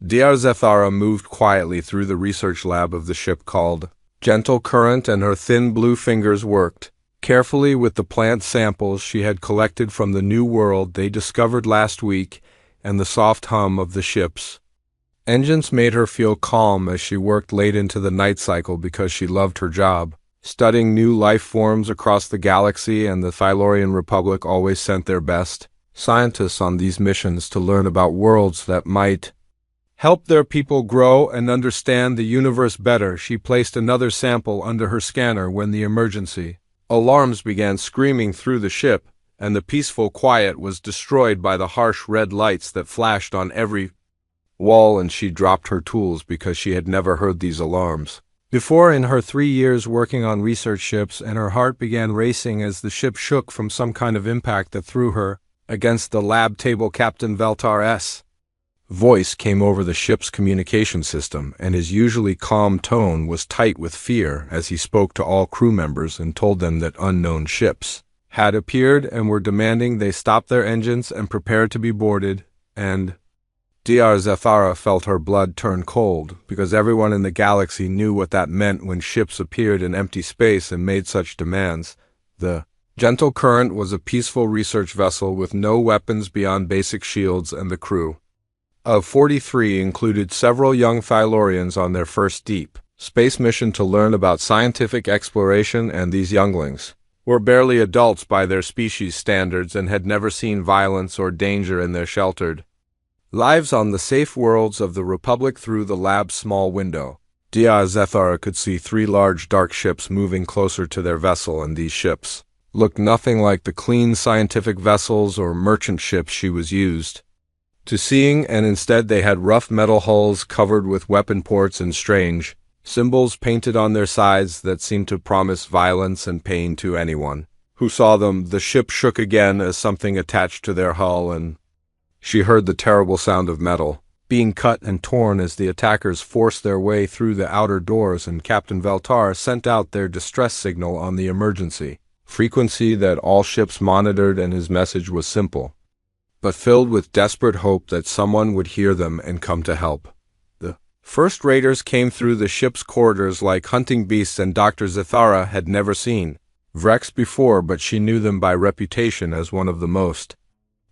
Zethara moved quietly through the research lab of the ship called Gentle Current, and her thin blue fingers worked carefully with the plant samples she had collected from the new world they discovered last week, and the soft hum of the ship's engines made her feel calm as she worked late into the night cycle because she loved her job. Studying new life forms across the galaxy, and the Thylorian Republic always sent their best scientists on these missions to learn about worlds that might help their people grow and understand the universe better. She placed another sample under her scanner when the emergency alarms began screaming through the ship, and the peaceful quiet was destroyed by the harsh red lights that flashed on every wall, and she dropped her tools because she had never heard these alarms before in her 3 years working on research ships, and her heart began racing as the ship shook from some kind of impact that threw her against the lab table. Captain Veltar's voice came over the ship's communication system, and his usually calm tone was tight with fear as he spoke to all crew members and told them that unknown ships had appeared and were demanding they stop their engines and prepare to be boarded. And Zethara felt her blood turn cold, because everyone in the galaxy knew what that meant when ships appeared in empty space and made such demands. The Gentle Current was a peaceful research vessel with no weapons beyond basic shields, and the crew of 43 included several young Thylorians on their first deep space mission to learn about scientific exploration, and these younglings were barely adults by their species standards and had never seen violence or danger in their sheltered lives on the safe worlds of the Republic. Through the lab's small window, Zethara could see 3 large dark ships moving closer to their vessel, and these ships looked nothing like the clean scientific vessels or merchant ships she was used to seeing, and instead they had rough metal hulls covered with weapon ports and strange symbols painted on their sides that seemed to promise violence and pain to anyone who saw them. The ship shook again as something attached to their hull, and she heard the terrible sound of metal being cut and torn as the attackers forced their way through the outer doors, and Captain Veltar sent out their distress signal on the emergency frequency that all ships monitored, and his message was simple, but filled with desperate hope that someone would hear them and come to help. The first raiders came through the ship's corridors like hunting beasts, and Dr. Zethara had never seen Vrex before, but she knew them by reputation as one of the most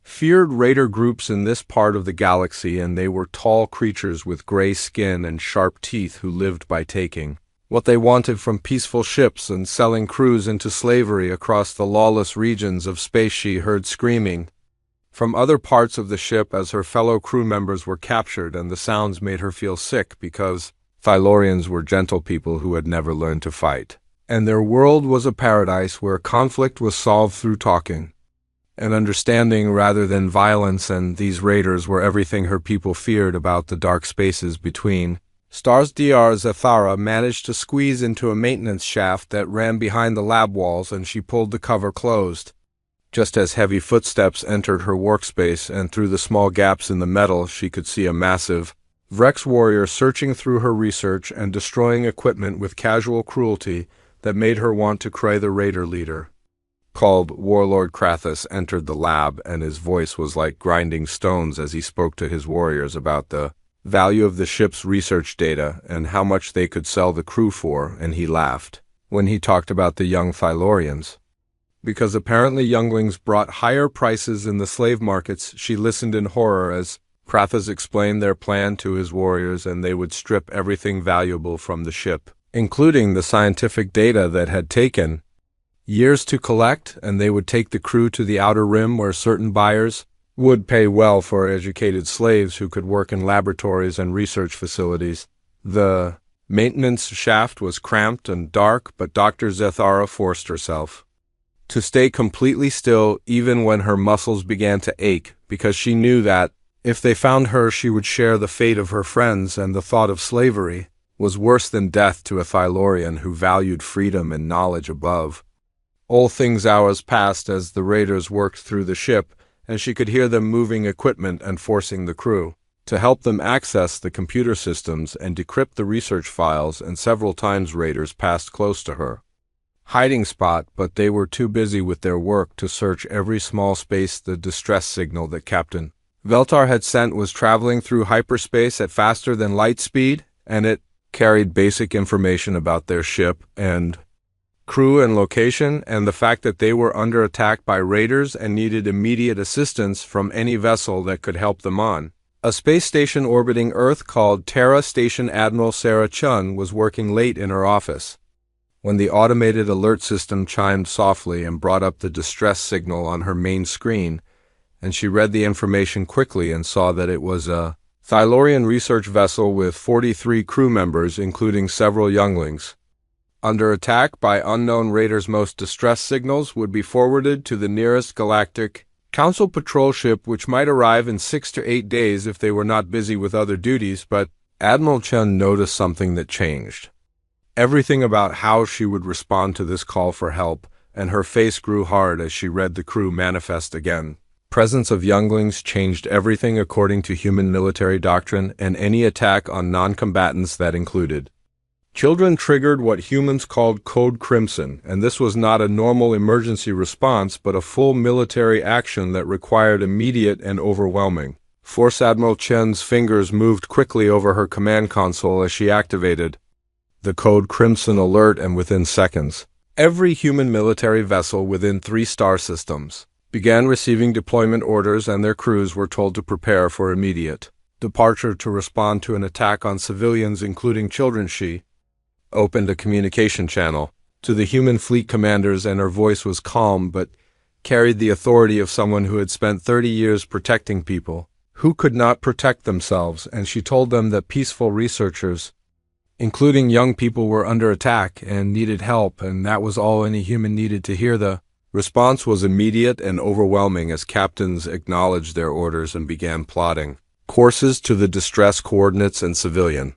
feared raider groups in this part of the galaxy, and they were tall creatures with gray skin and sharp teeth who lived by taking what they wanted from peaceful ships and selling crews into slavery across the lawless regions of space. She heard screaming from other parts of the ship as her fellow crew members were captured, and the sounds made her feel sick because Thylorians were gentle people who had never learned to fight, and their world was a paradise where conflict was solved through talking and understanding rather than violence, and these raiders were everything her people feared about the dark spaces between stars. Zethara managed to squeeze into a maintenance shaft that ran behind the lab walls, and she pulled the cover closed just as heavy footsteps entered her workspace, and through the small gaps in the metal she could see a massive Vrex warrior searching through her research and destroying equipment with casual cruelty that made her want to cry. The raider leader, called Warlord Krathus, entered the lab, and his voice was like grinding stones as he spoke to his warriors about the value of the ship's research data and how much they could sell the crew for, and he laughed when he talked about the young Thylorians, because apparently younglings brought higher prices in the slave markets. She listened in horror as Krathus explained their plan to his warriors, and they would strip everything valuable from the ship, including the scientific data that had taken years to collect, and they would take the crew to the outer rim where certain buyers would pay well for educated slaves who could work in laboratories and research facilities. The maintenance shaft was cramped and dark, but Dr. Zethara forced herself to stay completely still even when her muscles began to ache, because she knew that if they found her she would share the fate of her friends, and the thought of slavery was worse than death to a Thylorian who valued freedom and knowledge above all things. Hours passed as the raiders worked through the ship, and she could hear them moving equipment and forcing the crew to help them access the computer systems and decrypt the research files, and several times raiders passed close to her hiding spot, but they were too busy with their work to search every small space. The distress signal that Captain Veltar had sent was traveling through hyperspace at faster than light speed, and it carried basic information about their ship and crew and location, and the fact that they were under attack by raiders and needed immediate assistance from any vessel that could help them on. A space station orbiting Earth called Terra Station Admiral Sarah Chun was working late in her office when the automated alert system chimed softly and brought up the distress signal on her main screen, and she read the information quickly and saw that it was a Thylorian research vessel with 43 crew members, including several younglings. Under attack by unknown raiders, most distress signals would be forwarded to the nearest galactic Council patrol ship, which might arrive in 6 to 8 days if they were not busy with other duties, but Admiral Chun noticed something that changed. Everything about how she would respond to this call for help, and her face grew hard as she read the crew manifest again. Presence of younglings changed everything according to human military doctrine, and any attack on non-combatants that included children triggered what humans called Code Crimson, and this was not a normal emergency response but a full military action that required immediate and overwhelming force. Admiral Chen's fingers moved quickly over her command console as she activated the Code Crimson alert, and within seconds, every human military vessel within 3 star systems began receiving deployment orders, and their crews were told to prepare for immediate departure to respond to an attack on civilians, including children. She opened a communication channel to the human fleet commanders, and her voice was calm but carried the authority of someone who had spent 30 years protecting people who could not protect themselves, and she told them that peaceful researchers, including young people, were under attack and needed help, and that was all any human needed to hear. The response was immediate and overwhelming as captains acknowledged their orders and began plotting courses to the distress coordinates, and civilian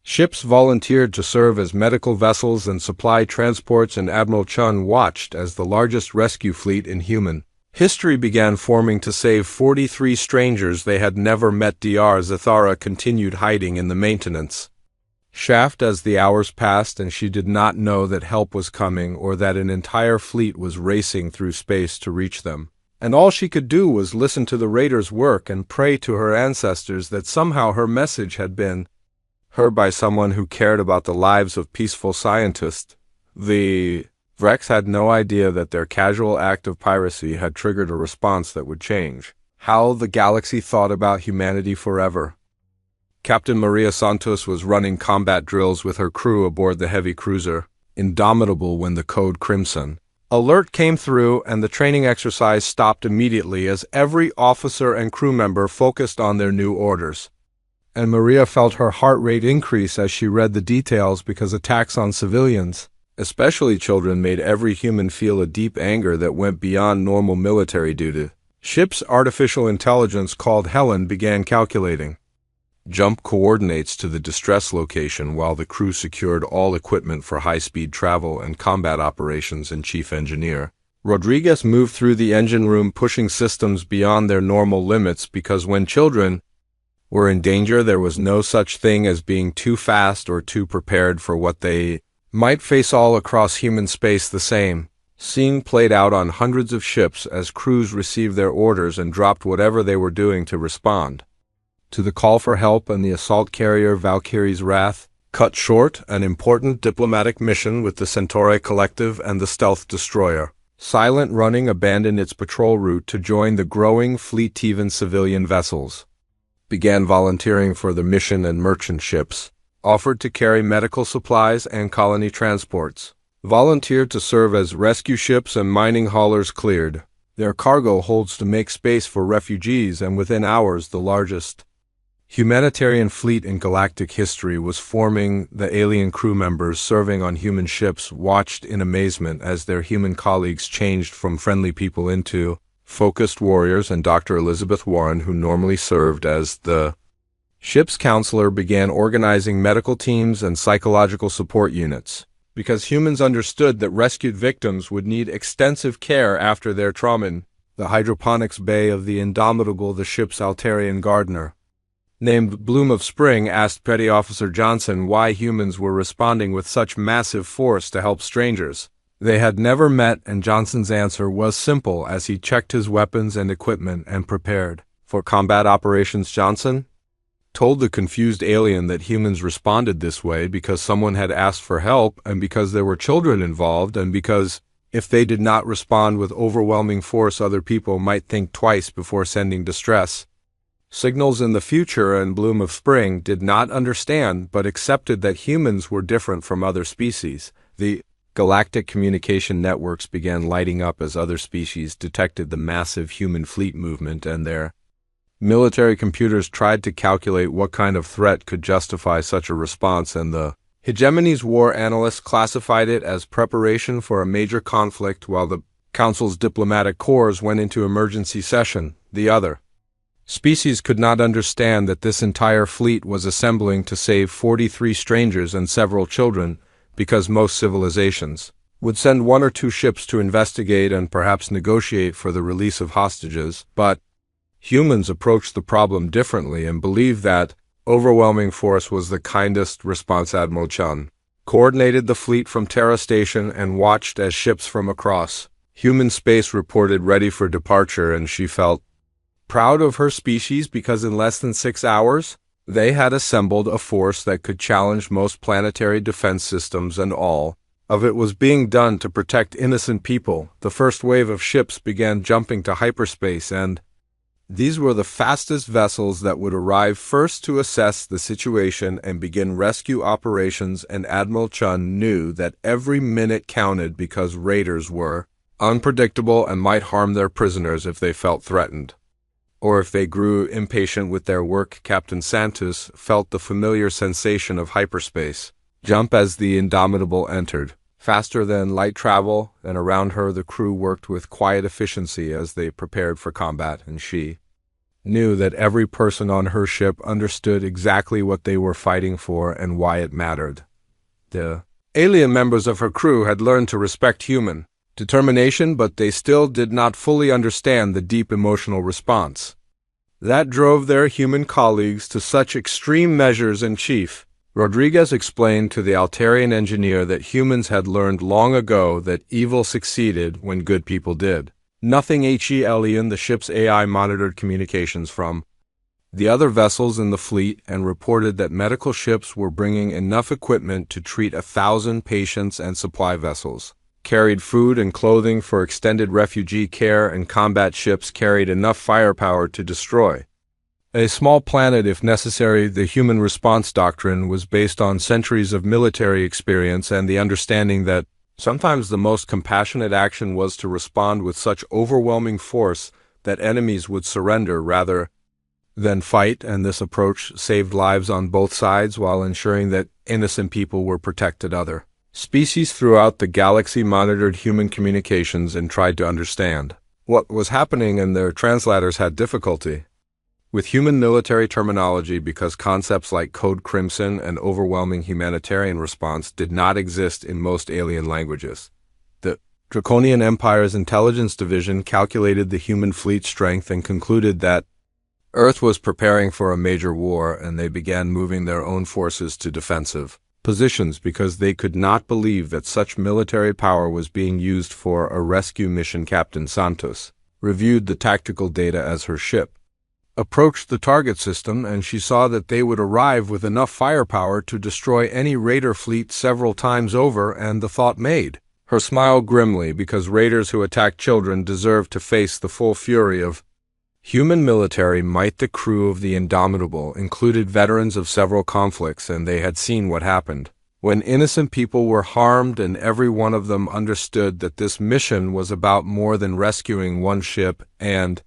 ships volunteered to serve as medical vessels and supply transports, and Admiral Chun watched as the largest rescue fleet in human history began forming to save 43 strangers they had never met. Dr. Zathara continued hiding in the maintenance shaft as the hours passed, and she did not know that help was coming or that an entire fleet was racing through space to reach them. And all she could do was listen to the raiders work and pray to her ancestors that somehow her message had been heard by someone who cared about the lives of peaceful scientists. The Vrex had no idea that their casual act of piracy had triggered a response that would change how the galaxy thought about humanity forever. Captain Maria Santos was running combat drills with her crew aboard the heavy cruiser Indomitable when the Code Crimson alert came through, and the training exercise stopped immediately as every officer and crew member focused on their new orders. And Maria felt her heart rate increase as she read the details, because attacks on civilians, especially children, made every human feel a deep anger that went beyond normal military duty. Ship's artificial intelligence, called Helen, began calculating jump coordinates to the distress location while the crew secured all equipment for high-speed travel and combat operations. And Chief Engineer Rodriguez moved through the engine room, pushing systems beyond their normal limits, because when children were in danger, there was no such thing as being too fast or too prepared for what they might face all across human space. The same scene played out on hundreds of ships as crews received their orders and dropped whatever they were doing to respond to the call for help, and the assault carrier Valkyrie's Wrath cut short an important diplomatic mission with the Centauri Collective, and the stealth destroyer Silent Running abandoned its patrol route to join the growing fleet. Even civilian vessels began volunteering for the mission, and merchant ships offered to carry medical supplies and colony transports volunteered to serve as rescue ships, and mining haulers cleared their cargo holds to make space for refugees, and within hours the largest humanitarian fleet in galactic history was forming. The alien crew members serving on human ships watched in amazement as their human colleagues changed from friendly people into focused warriors, and Dr. Elizabeth Warren, who normally served as the ship's counselor, began organizing medical teams and psychological support units, because humans understood that rescued victims would need extensive care after their trauma. In the hydroponics bay of the Indomitable, the ship's Altarian gardener, named Bloom of Spring, asked Petty Officer Johnson why humans were responding with such massive force to help strangers they had never met, and Johnson's answer was simple as he checked his weapons and equipment and prepared for combat operations. Johnson told the confused alien that humans responded this way because someone had asked for help and because there were children involved and because if they did not respond with overwhelming force, other people might think twice before sending distress signals. In the future and bloom of spring did not understand but accepted that humans were different from other species. The galactic communication networks began lighting up as other species detected the massive human fleet movement, and their military computers tried to calculate what kind of threat could justify such a response, and the hegemony's war analysts classified it as preparation for a major conflict while the Council's diplomatic corps went into emergency session. The other species could not understand that this entire fleet was assembling to save 43 strangers and several children, because most civilizations would send 1 or 2 ships to investigate and perhaps negotiate for the release of hostages, but humans approached the problem differently and believed that overwhelming force was the kindest response. Admiral Chun coordinated the fleet from Terra Station and watched as ships from across human space reported ready for departure, and she felt proud of her species because in less than 6 hours, they had assembled a force that could challenge most planetary defense systems, and all of it was being done to protect innocent people. The first wave of ships began jumping to hyperspace, and these were the fastest vessels that would arrive first to assess the situation and begin rescue operations, and Admiral Chun knew that every minute counted because raiders were unpredictable and might harm their prisoners if they felt threatened, or if they grew impatient with their work. Captain Santos felt the familiar sensation of hyperspace jump as the Indomitable entered. Faster than light travel, and around her the crew worked with quiet efficiency as they prepared for combat, and she knew that every person on her ship understood exactly what they were fighting for and why it mattered. The alien members of her crew had learned to respect human determination, but they still did not fully understand the deep emotional response that drove their human colleagues to such extreme measures. In Chief Rodriguez explained to the Altarian engineer that humans had learned long ago that evil succeeded when good people did nothing. HFY, the ship's AI, monitored communications from the other vessels in the fleet and reported that medical ships were bringing enough equipment to treat 1,000 patients, and supply vessels carried food and clothing for extended refugee care, and combat ships carried enough firepower to destroy a small planet if necessary. The human response doctrine was based on centuries of military experience and the understanding that sometimes the most compassionate action was to respond with such overwhelming force that enemies would surrender rather than fight, and this approach saved lives on both sides while ensuring that innocent people were protected. Other species throughout the galaxy monitored human communications and tried to understand what was happening, and their translators had difficulty with human military terminology because concepts like Code Crimson and overwhelming humanitarian response did not exist in most alien languages. The Draconian Empire's intelligence division calculated the human fleet strength and concluded that Earth was preparing for a major war, and they began moving their own forces to defensive positions because they could not believe that such military power was being used for a rescue mission. Captain Santos reviewed the tactical data as her ship approached the target system, and she saw that they would arrive with enough firepower to destroy any raider fleet several times over, and the thought made her smile grimly because raiders who attacked children deserved to face the full fury of human military might. The crew of the Indomitable included veterans of several conflicts, and they had seen what happened when innocent people were harmed, and every one of them understood that this mission was about more than rescuing one ship, and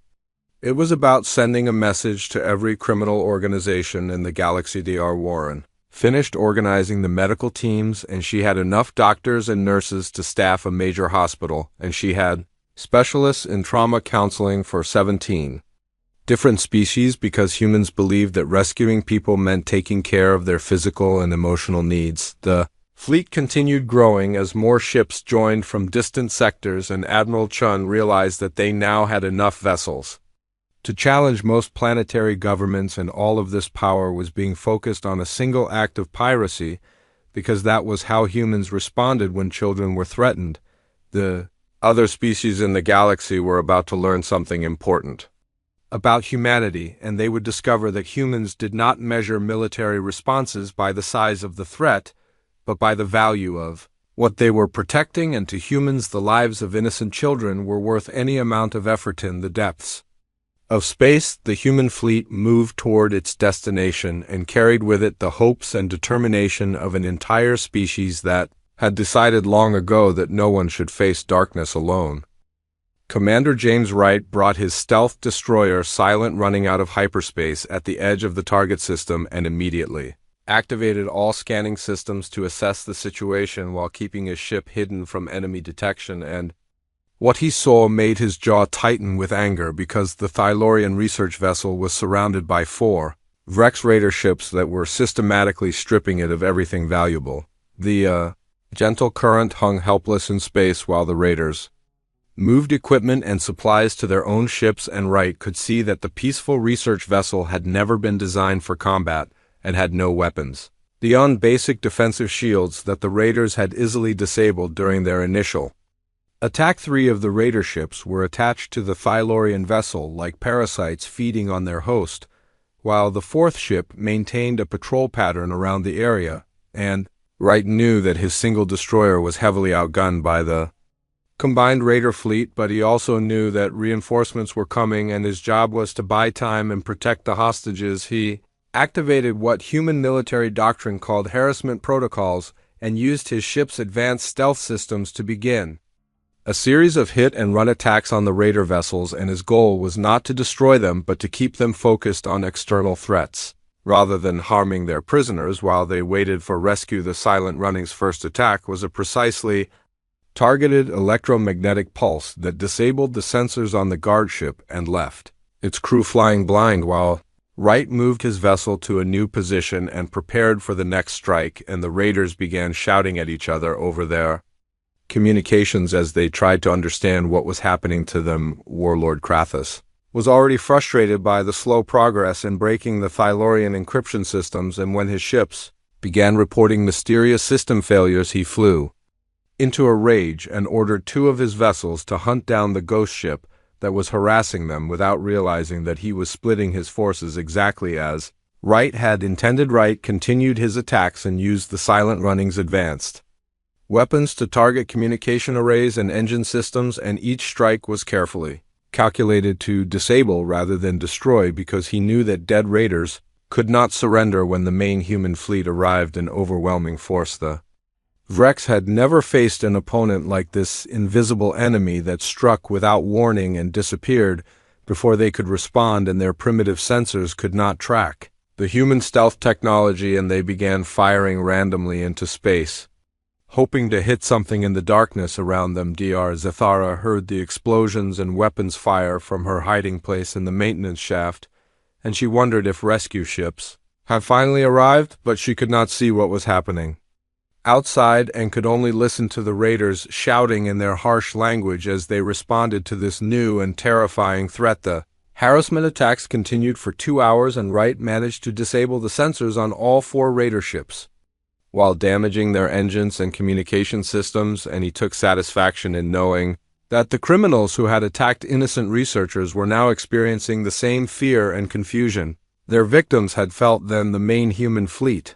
it was about sending a message to every criminal organization in the galaxy. Dr. Warren finished organizing the medical teams, and she had enough doctors and nurses to staff a major hospital, and she had specialists in trauma counseling for 17 different species because humans believed that rescuing people meant taking care of their physical and emotional needs. The fleet continued growing as more ships joined from distant sectors, and Admiral Chun realized that they now had enough vessels to challenge most planetary governments, and all of this power was being focused on a single act of piracy because that was how humans responded when children were threatened. The other species in the galaxy were about to learn something important. about humanity, and they would discover that humans did not measure military responses by the size of the threat, but by the value of what they were protecting, and to humans the lives of innocent children were worth any amount of effort. In the depths of space, the human fleet moved toward its destination and carried with it the hopes and determination of an entire species that had decided long ago that no one should face darkness alone. Commander James Wright brought his stealth destroyer Silent running out of hyperspace at the edge of the target system and immediately activated all scanning systems to assess the situation while keeping his ship hidden from enemy detection, and what he saw made his jaw tighten with anger because the Thylorian research vessel was surrounded by 4 Vrex raider ships that were systematically stripping it of everything valuable. The gentle current hung helpless in space while the raiders moved equipment and supplies to their own ships, and Wright could see that the peaceful research vessel had never been designed for combat and had no weapons beyond basic defensive shields that the raiders had easily disabled during their initial attack. 3 of the raider ships were attached to the Thylorian vessel like parasites feeding on their host, while the 4th ship maintained a patrol pattern around the area, and Wright knew that his single destroyer was heavily outgunned by the combined raider fleet, but he also knew that reinforcements were coming and his job was to buy time and protect the hostages. He activated what human military doctrine called harassment protocols and used his ship's advanced stealth systems to begin a series of hit-and-run attacks on the raider vessels, and his goal was not to destroy them but to keep them focused on external threats, rather than harming their prisoners while they waited for rescue. The Silent Running's first attack was a precisely targeted electromagnetic pulse that disabled the sensors on the guard ship and left its crew flying blind, while Wright moved his vessel to a new position and prepared for the next strike, and the raiders began shouting at each other over their communications as they tried to understand what was happening to them. Warlord Krathus was already frustrated by the slow progress in breaking the Thylorian encryption systems, and when his ships began reporting mysterious system failures, he flew into a rage and ordered 2 of his vessels to hunt down the ghost ship that was harassing them, without realizing that he was splitting his forces exactly as Wright had intended. Wright continued his attacks and used the Silent Running's advanced weapons to target communication arrays and engine systems, and each strike was carefully calculated to disable rather than destroy, because he knew that dead raiders could not surrender when the main human fleet arrived in overwhelming force. The Vrex had never faced an opponent like this invisible enemy that struck without warning and disappeared before they could respond, and their primitive sensors could not track the human stealth technology, and they began firing randomly into space, hoping to hit something in the darkness around them. Dr. Zathara heard the explosions and weapons fire from her hiding place in the maintenance shaft, and she wondered if rescue ships had finally arrived, but she could not see what was happening outside and could only listen to the raiders shouting in their harsh language as they responded to this new and terrifying threat. The harassment attacks continued for 2 hours, and Wright managed to disable the sensors on all 4 raider ships while damaging their engines and communication systems, and he took satisfaction in knowing that the criminals who had attacked innocent researchers were now experiencing the same fear and confusion their victims had felt. Then the main human fleet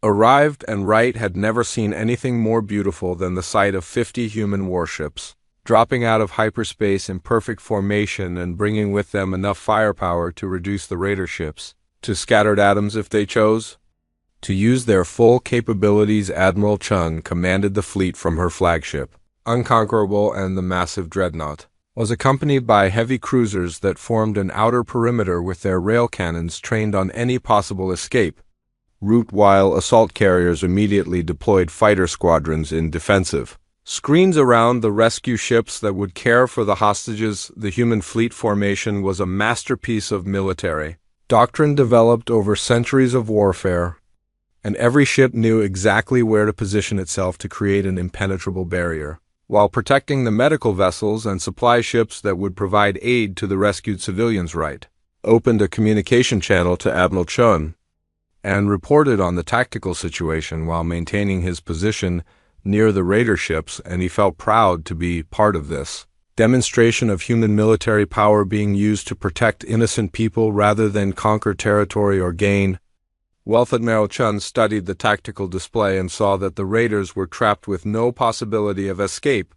arrived, and Wright had never seen anything more beautiful than the sight of 50 human warships dropping out of hyperspace in perfect formation and bringing with them enough firepower to reduce the raider ships to scattered atoms if they chose. To use their full capabilities, Admiral Chung commanded the fleet from her flagship, Unconquerable, and the massive dreadnought was accompanied by heavy cruisers that formed an outer perimeter with their rail cannons trained on any possible escape route, while assault carriers immediately deployed fighter squadrons in defensive screens around the rescue ships that would care for the hostages. The human fleet formation was a masterpiece of military doctrine developed over centuries of warfare, and every ship knew exactly where to position itself to create an impenetrable barrier, while protecting the medical vessels and supply ships that would provide aid to the rescued civilians. Wright opened a communication channel to Admiral Chun and reported on the tactical situation while maintaining his position near the raider ships, and he felt proud to be part of this demonstration of human military power being used to protect innocent people rather than conquer territory or gain. Wealth Admiral Chun studied the tactical display and saw that the raiders were trapped with no possibility of escape,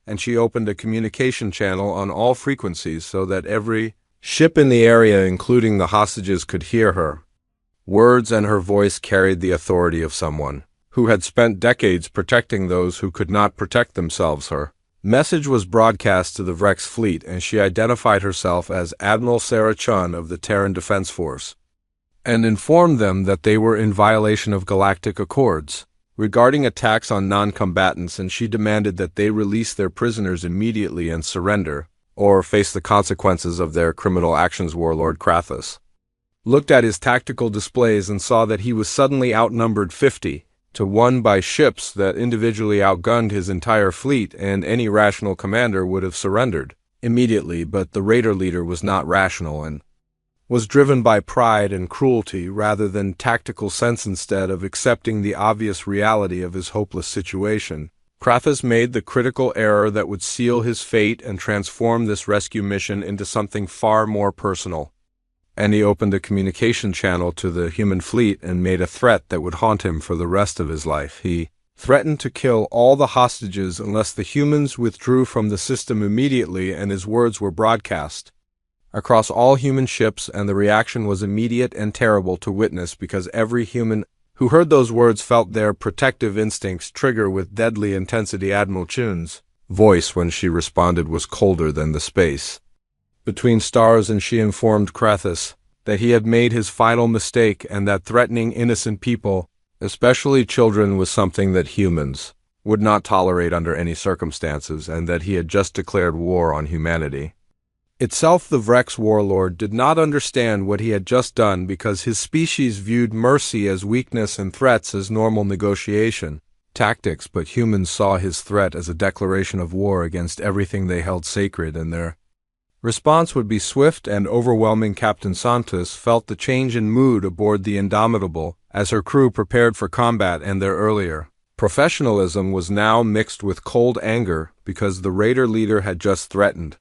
and she opened a communication channel on all frequencies so that every ship in the area, including the hostages, could hear her. Words and her voice carried the authority of someone who had spent decades protecting those who could not protect themselves. Her message was broadcast to the Vrex fleet, and she identified herself as Admiral Sarah Chun of the Terran Defense Force, and informed them that they were in violation of galactic accords regarding attacks on non-combatants, and she demanded that they release their prisoners immediately and surrender, or face the consequences of their criminal actions. Warlord Krathus looked at his tactical displays and saw that he was suddenly outnumbered 50-1 by ships that individually outgunned his entire fleet, and any rational commander would have surrendered immediately, but the raider leader was not rational and was driven by pride and cruelty rather than tactical sense. Instead of accepting the obvious reality of his hopeless situation, Krathus made the critical error that would seal his fate and transform this rescue mission into something far more personal. And he opened a communication channel to the human fleet and made a threat that would haunt him for the rest of his life. He threatened to kill all the hostages unless the humans withdrew from the system immediately, and his words were broadcast across all human ships, and the reaction was immediate and terrible to witness, because every human who heard those words felt their protective instincts trigger with deadly intensity. Admiral Chun's voice when she responded was colder than the space between stars, and she informed Krathus that he had made his final mistake and that threatening innocent people, especially children, was something that humans would not tolerate under any circumstances, and that he had just declared war on humanity itself. The Vrex warlord did not understand what he had just done, because his species viewed mercy as weakness and threats as normal negotiation tactics, but humans saw his threat as a declaration of war against everything they held sacred, and their response would be swift and overwhelming. Captain Santos felt the change in mood aboard the Indomitable as her crew prepared for combat, and their earlier professionalism was now mixed with cold anger, because the raider leader had just threatened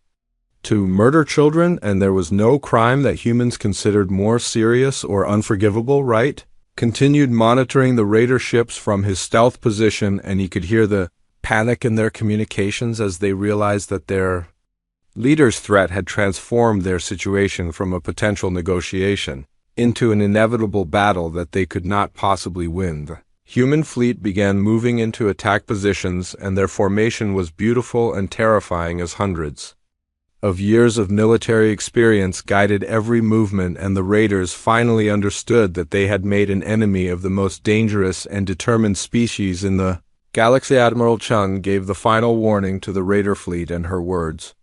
to murder children, and there was no crime that humans considered more serious or unforgivable, right? Continued monitoring the raider ships from his stealth position, and he could hear the panic in their communications as they realized that their leader's threat had transformed their situation from a potential negotiation into an inevitable battle that they could not possibly win. The human fleet began moving into attack positions, and their formation was beautiful and terrifying as hundreds of years of military experience guided every movement, and the raiders finally understood that they had made an enemy of the most dangerous and determined species in the galaxy. Admiral Chun gave the final warning to the raider fleet, and her words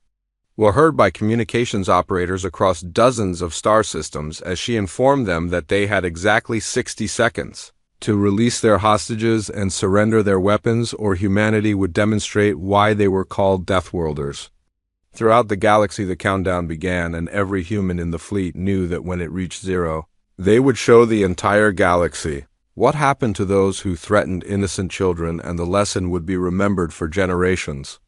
were heard by communications operators across dozens of star systems as she informed them that they had exactly 60 seconds to release their hostages and surrender their weapons, or humanity would demonstrate why they were called Deathworlders. Throughout the galaxy, the countdown began, and every human in the fleet knew that when it reached 0, they would show the entire galaxy what happened to those who threatened innocent children, and the lesson would be remembered for generations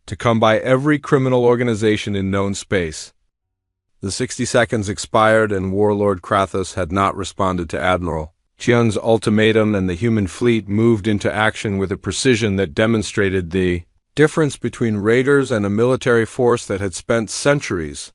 to come by every criminal organization in known space. The 60 seconds expired, and Warlord Krathus had not responded to Admiral Chun's ultimatum, and the human fleet moved into action with a precision that demonstrated the difference between raiders and a military force that had spent centuries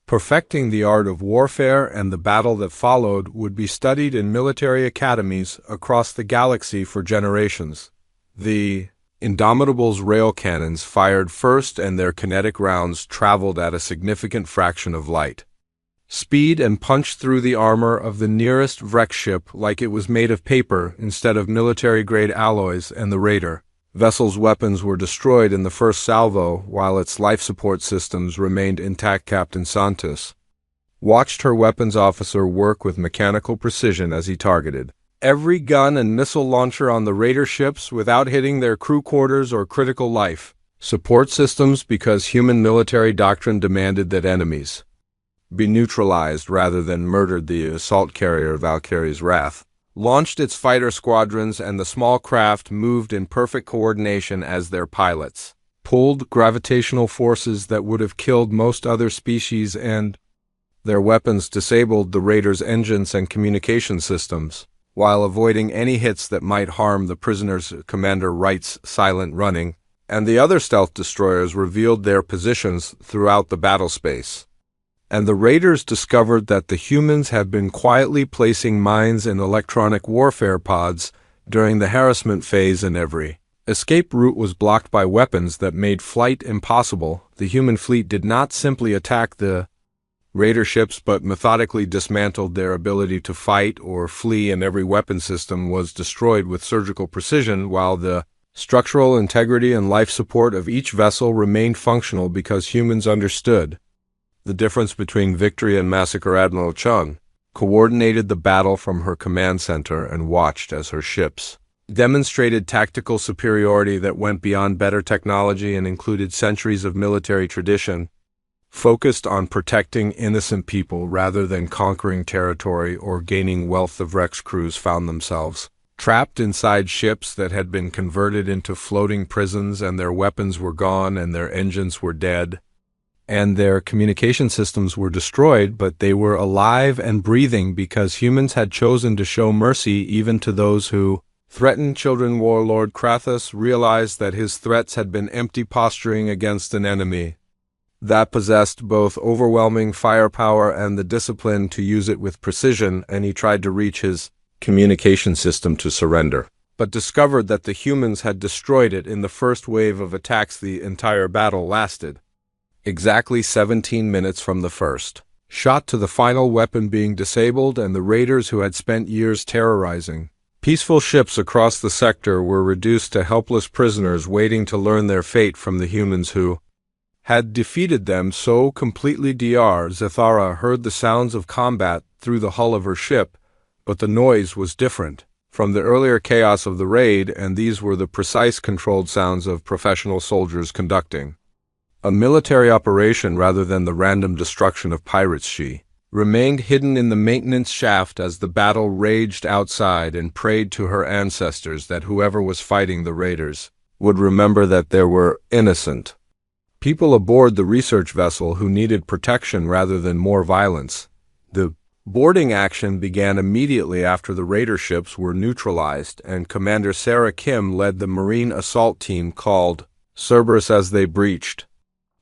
perfecting the art of warfare, and the battle that followed would be studied in military academies across the galaxy for generations. The Indomitable's rail cannons fired first, and their kinetic rounds traveled at a significant fraction of light speed and punched through the armor of the nearest Vrex ship like it was made of paper instead of military-grade alloys, and the raider vessel's weapons were destroyed in the first salvo, while its life support systems remained intact. Captain Santos watched her weapons officer work with mechanical precision as he targeted every gun and missile launcher on the raider ships without hitting their crew quarters or critical life support systems, because human military doctrine demanded that enemies be neutralized rather than murdered. The assault carrier Valkyrie's Wrath launched its fighter squadrons, and the small craft moved in perfect coordination as their pilots pulled gravitational forces that would have killed most other species, and their weapons disabled the raiders' engines and communication systems, while avoiding any hits that might harm the prisoners. Commander Wright's silent running and the other stealth destroyers revealed their positions throughout the battle space. And the raiders discovered that the humans had been quietly placing mines in electronic warfare pods during the harassment phase, and every escape route was blocked by weapons that made flight impossible. The human fleet did not simply attack the raider ships, but methodically dismantled their ability to fight or flee, and every weapon system was destroyed with surgical precision, while the structural integrity and life support of each vessel remained functional because humans understood the difference between victory and massacre. Admiral Chun coordinated the battle from her command center and watched as her ships demonstrated tactical superiority that went beyond better technology and included centuries of military tradition, focused on protecting innocent people rather than conquering territory or gaining wealth. The Rex crews found themselves trapped inside ships that had been converted into floating prisons, and their weapons were gone, and their engines were dead, and their communication systems were destroyed, but they were alive and breathing because humans had chosen to show mercy even to those who threatened children. Warlord Krathus realized that his threats had been empty posturing against an enemy that possessed both overwhelming firepower and the discipline to use it with precision, and he tried to reach his communication system to surrender, but discovered that the humans had destroyed it in the first wave of attacks. The entire battle lasted exactly 17 minutes from the first shot to the final weapon being disabled, and the raiders who had spent years terrorizing peaceful ships across the sector were reduced to helpless prisoners waiting to learn their fate from the humans who had defeated them so completely. Dr. Zathara heard the sounds of combat through the hull of her ship, but the noise was different from the earlier chaos of the raid, and these were the precise controlled sounds of professional soldiers conducting a military operation rather than the random destruction of pirates. She remained hidden in the maintenance shaft as the battle raged outside and prayed to her ancestors that whoever was fighting the raiders would remember that there were innocent people aboard the research vessel who needed protection rather than more violence. The boarding action began immediately after the raider ships were neutralized, and Commander Sarah Kim led the Marine assault team called Cerberus as they breached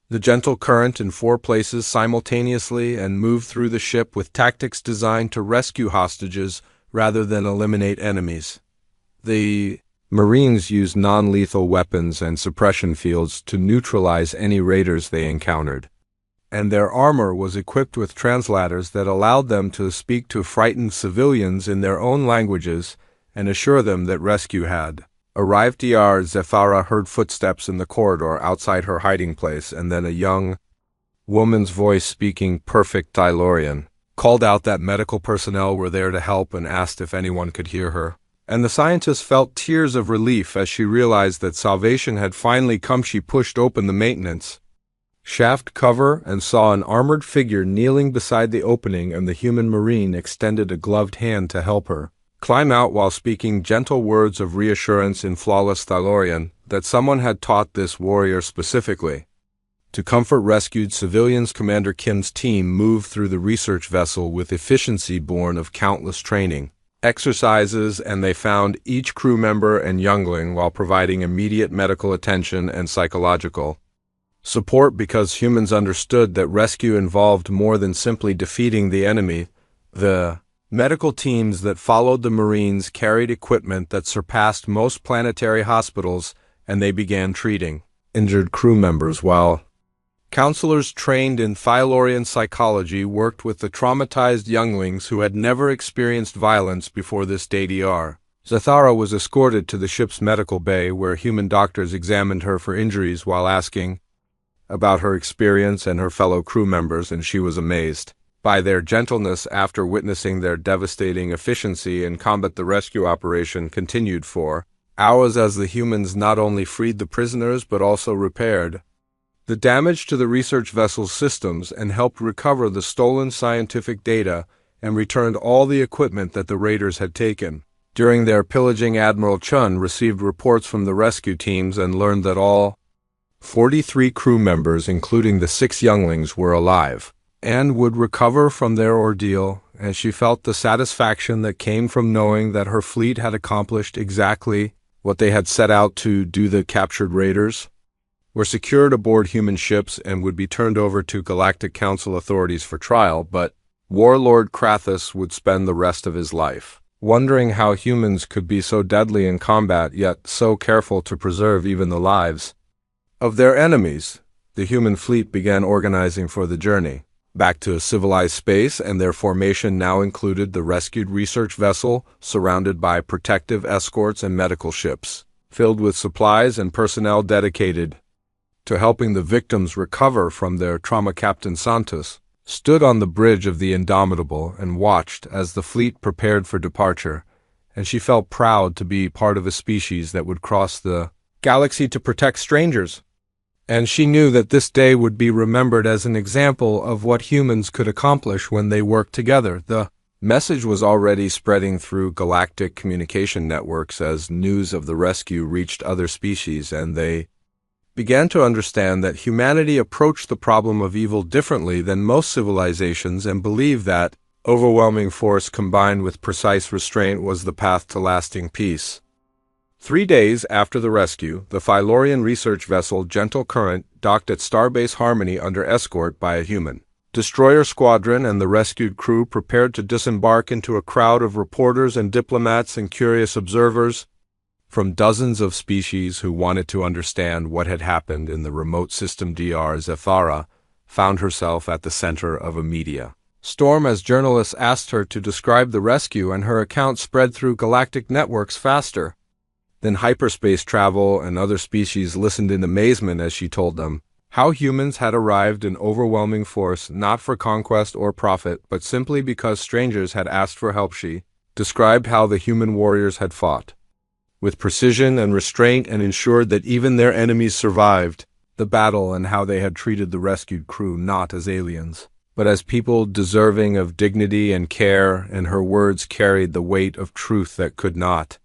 the gentle current in 4 places simultaneously and moved through the ship with tactics designed to rescue hostages rather than eliminate enemies. The Marines used non-lethal weapons and suppression fields to neutralize any raiders they encountered, and their armor was equipped with translators that allowed them to speak to frightened civilians in their own languages and assure them that rescue had arrived. Dr. Zethara heard footsteps in the corridor outside her hiding place, and then a young woman's voice speaking perfect Tylorian called out that medical personnel were there to help and asked if anyone could hear her. And the scientist felt tears of relief as she realized that salvation had finally come. She pushed open the maintenance shaft cover and saw an armored figure kneeling beside the opening, and the human marine extended a gloved hand to help her climb out while speaking gentle words of reassurance in flawless Thalorian that someone had taught this warrior specifically to comfort rescued civilians. Commander Kim's team moved through the research vessel with efficiency born of countless training exercises, and they found each crew member and youngling while providing immediate medical attention and psychological support because humans understood that rescue involved more than simply defeating the enemy. The medical teams that followed the Marines carried equipment that surpassed most planetary hospitals, and they began treating injured crew members while counselors trained in Thylaurian psychology worked with the traumatized younglings who had never experienced violence before this day. Dr. Zathara was escorted to the ship's medical bay where human doctors examined her for injuries while asking about her experience and her fellow crew members, and she was amazed by their gentleness after witnessing their devastating efficiency in combat. The rescue operation continued for hours as the humans not only freed the prisoners but also repaired the damage to the research vessel's systems and helped recover the stolen scientific data and returned all the equipment that the raiders had taken. During their pillaging, Admiral Chun received reports from the rescue teams and learned that all 43 crew members, including the 6 younglings, were alive and would recover from their ordeal, and she felt the satisfaction that came from knowing that her fleet had accomplished exactly what they had set out to do. The captured raiders were secured aboard human ships and would be turned over to Galactic Council authorities for trial, but Warlord Krathus would spend the rest of his life wondering how humans could be so deadly in combat yet so careful to preserve even the lives of their enemies. The human fleet began organizing for the journey back to a civilized space, and their formation now included the rescued research vessel, surrounded by protective escorts and medical ships, filled with supplies and personnel dedicated to helping the victims recover from their trauma. Captain Santos stood on the bridge of the Indomitable and watched as the fleet prepared for departure, and she felt proud to be part of a species that would cross the galaxy to protect strangers. And she knew that this day would be remembered as an example of what humans could accomplish when they worked together. The message was already spreading through galactic communication networks as news of the rescue reached other species, and they began to understand that humanity approached the problem of evil differently than most civilizations and believed that overwhelming force combined with precise restraint was the path to lasting peace. 3 days after the rescue, the Phylorian research vessel Gentle Current docked at Starbase Harmony under escort by a human destroyer squadron, and the rescued crew prepared to disembark into a crowd of reporters and diplomats and curious observers from dozens of species who wanted to understand what had happened in the remote system. Dr. Zethara found herself at the center of a media storm as journalists asked her to describe the rescue, and her account spread through galactic networks faster than hyperspace travel, and other species listened in amazement as she told them how humans had arrived in overwhelming force, not for conquest or profit, but simply because strangers had asked for help. She described how the human warriors had fought with precision and restraint and ensured that even their enemies survived the battle, and how they had treated the rescued crew not as aliens, but as people deserving of dignity and care, and her words carried the weight of truth that could not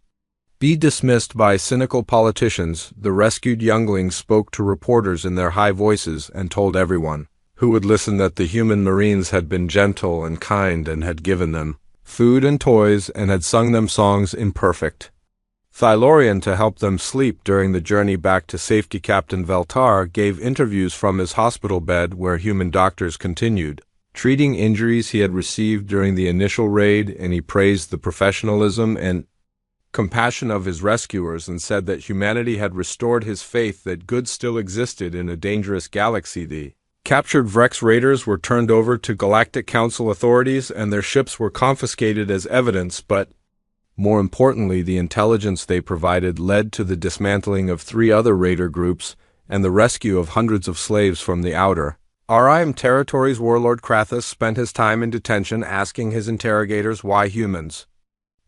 be dismissed by cynical politicians. The rescued younglings spoke to reporters in their high voices and told everyone who would listen that the human Marines had been gentle and kind and had given them food and toys and had sung them songs in perfect Thylorian to help them sleep during the journey back to safety. Captain Veltar gave interviews from his hospital bed, where human doctors continued treating injuries he had received during the initial raid, and he praised the professionalism and compassion of his rescuers and said that humanity had restored his faith that good still existed in a dangerous galaxy. The captured Vrex raiders were turned over to Galactic Council authorities and their ships were confiscated as evidence, but more importantly, the intelligence they provided led to the dismantling of 3 other raider groups and the rescue of hundreds of slaves from the outer RIM territories. Warlord Krathus spent his time in detention asking his interrogators why humans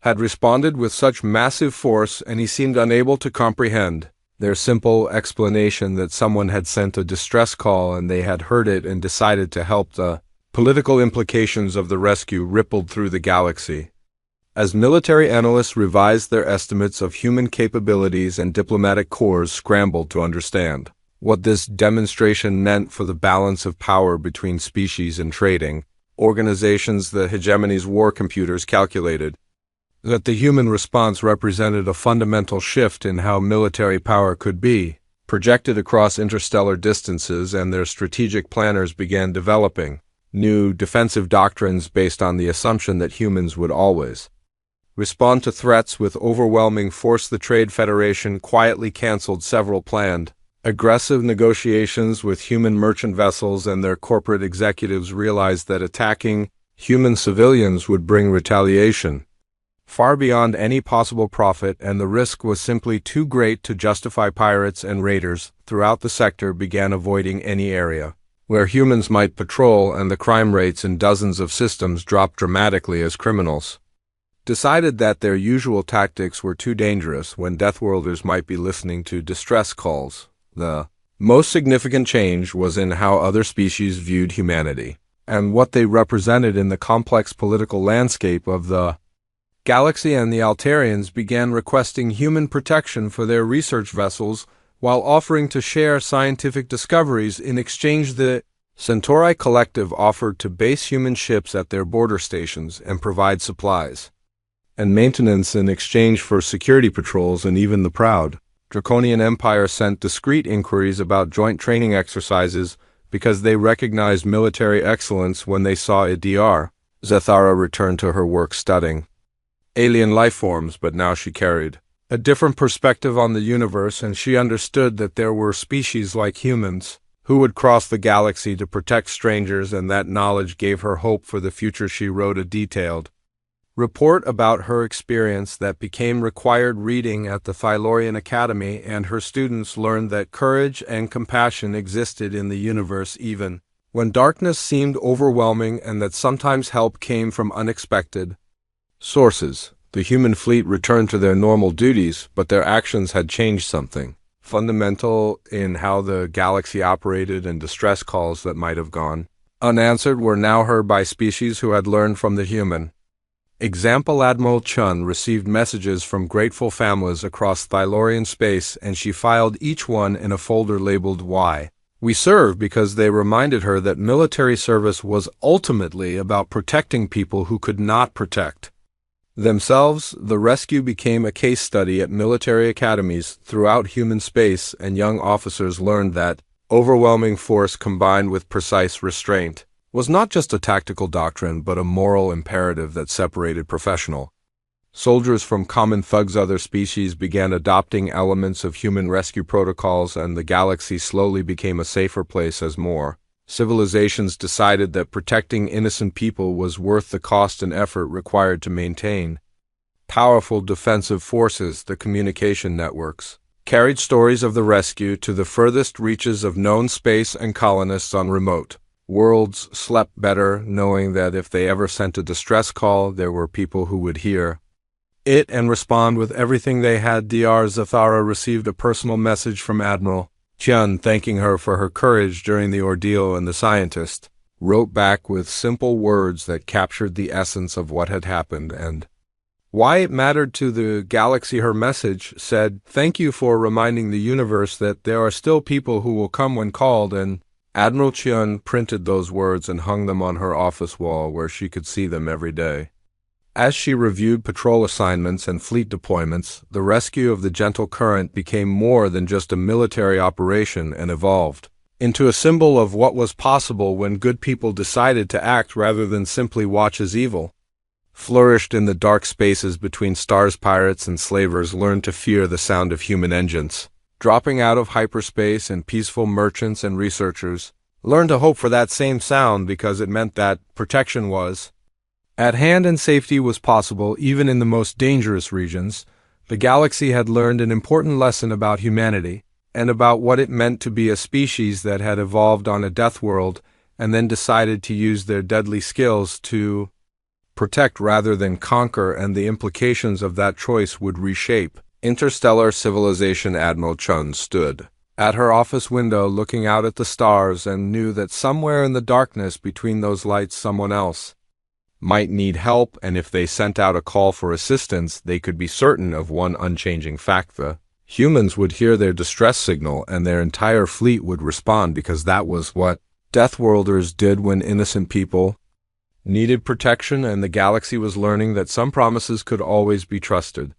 had responded with such massive force, and he seemed unable to comprehend their simple explanation that someone had sent a distress call and they had heard it and decided to help. The political implications of the rescue rippled through the galaxy as military analysts revised their estimates of human capabilities and diplomatic corps scrambled to understand what this demonstration meant for the balance of power between species and trading organizations. The hegemony's war computers calculated that the human response represented a fundamental shift in how military power could be projected across interstellar distances, and their strategic planners began developing new defensive doctrines based on the assumption that humans would always respond to threats with overwhelming force. The Trade Federation quietly canceled several planned aggressive negotiations with human merchant vessels, and their corporate executives realized that attacking human civilians would bring retaliation far beyond any possible profit, and the risk was simply too great to justify. Pirates and raiders throughout the sector began avoiding any area where humans might patrol, and the crime rates in dozens of systems dropped dramatically as criminals decided that their usual tactics were too dangerous when Deathworlders might be listening to distress calls. The most significant change was in how other species viewed humanity and what they represented in the complex political landscape of the galaxy, and the Altarians began requesting human protection for their research vessels while offering to share scientific discoveries. In exchange, the Centauri Collective offered to base human ships at their border stations and provide supplies and maintenance in exchange for security patrols. And even the proud Draconian Empire sent discreet inquiries about joint training exercises because they recognized military excellence when they saw a DR. Zathara returned to her work studying alien lifeforms, but now she carried a different perspective on the universe, and she understood that there were species like humans who would cross the galaxy to protect strangers, and that knowledge gave her hope for the future. She wrote a detailed report about her experience that became required reading at the Thylorian Academy, and her students learned that courage and compassion existed in the universe even when darkness seemed overwhelming, and that sometimes help came from unexpected sources. The human fleet returned to their normal duties, but their actions had changed something fundamental in how the galaxy operated, and distress calls that might have gone unanswered were now heard by species who had learned from the human example. Admiral Chun received messages from grateful families across Thylorian space, and she filed each one in a folder labeled "Why We Serve," because they reminded her that military service was ultimately about protecting people who could not protect themselves. The rescue became a case study at military academies throughout human space, and young officers learned that overwhelming force combined with precise restraint was not just a tactical doctrine, but a moral imperative that separated professional soldiers from common thugs. Other species began adopting elements of human rescue protocols, and the galaxy slowly became a safer place as more civilizations decided that protecting innocent people was worth the cost and effort required to maintain powerful defensive forces. The communication networks carried stories of the rescue to the furthest reaches of known space, and colonists on remote worlds slept better knowing that if they ever sent a distress call, there were people who would hear it and respond with everything they had. Dr. Zathara received a personal message from Admiral Chun thanking her for her courage during the ordeal, and the scientist wrote back with simple words that captured the essence of what had happened and why it mattered to the galaxy. Her message said, "Thank you for reminding the universe that there are still people who will come when called," and Admiral Chun printed those words and hung them on her office wall where she could see them every day. As she reviewed patrol assignments and fleet deployments, the rescue of the Gentle Current became more than just a military operation and evolved into a symbol of what was possible when good people decided to act rather than simply watch as evil flourished in the dark spaces between stars. Pirates and slavers learned to fear the sound of human engines dropping out of hyperspace, and peaceful merchants and researchers learned to hope for that same sound because it meant that protection was at hand and safety was possible even in the most dangerous regions. The galaxy had learned an important lesson about humanity and about what it meant to be a species that had evolved on a death world and then decided to use their deadly skills to protect rather than conquer, and the implications of that choice would reshape interstellar civilization. Admiral Chun stood at her office window looking out at the stars and knew that somewhere in the darkness between those lights someone else might need help, and if they sent out a call for assistance, they could be certain of one unchanging fact: the humans would hear their distress signal and their entire fleet would respond, because that was what Deathworlders did when innocent people needed protection, and the galaxy was learning that some promises could always be trusted.